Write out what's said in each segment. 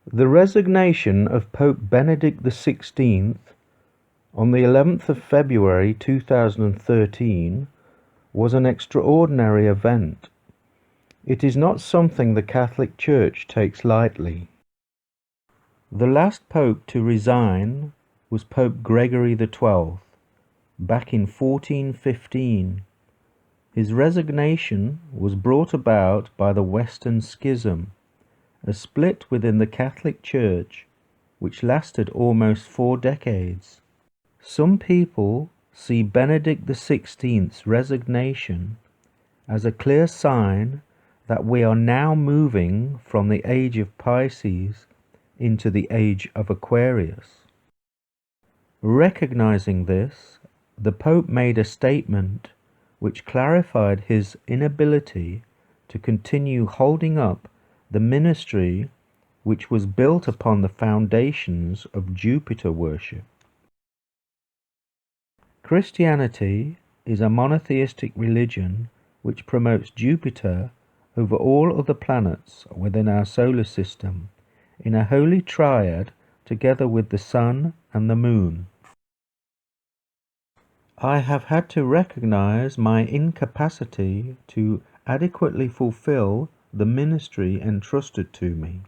The resignation of Pope Benedict XVI on the 11th of February 2013 was an extraordinary event. It is not something the Catholic Church takes lightly. The last pope to resign was Pope Gregory XII, back in 1415. His resignation was brought about by the Western Schism, a split within the Catholic Church which lasted almost 4 decades. Some people see Benedict XVI's resignation as a clear sign that we are now moving from the age of Pisces into the age of Aquarius. Recognizing this, the Pope made a statement which clarified his inability to continue holding up the ministry which was built upon the foundations of Jupiter worship. Christianity is a monotheistic religion which promotes Jupiter over all other planets within our solar system in a holy triad together with the Sun and the Moon. I have had to recognize my incapacity to adequately fulfill the ministry entrusted to me.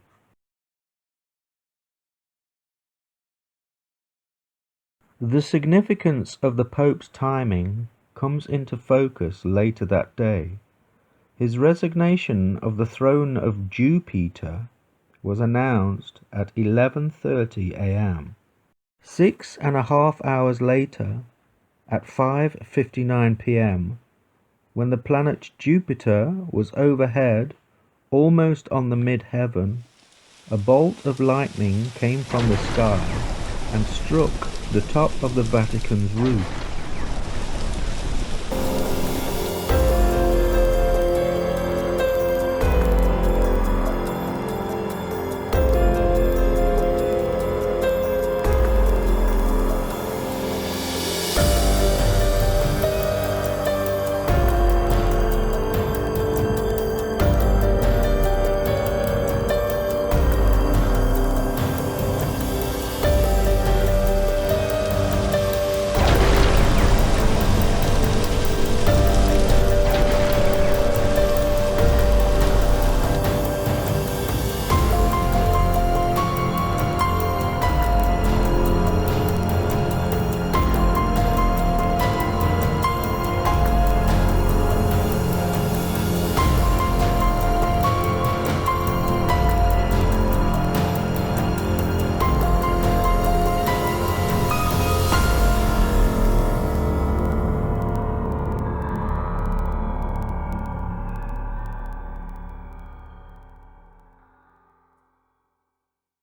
The significance of the Pope's timing comes into focus later that day. His resignation of the throne of Jupiter was announced at 11:30 a.m. 6.5 hours later, at 5:59 p.m., when the planet Jupiter was overhead, almost on the mid-heaven, a bolt of lightning came from the sky and struck the top of the Vatican's roof.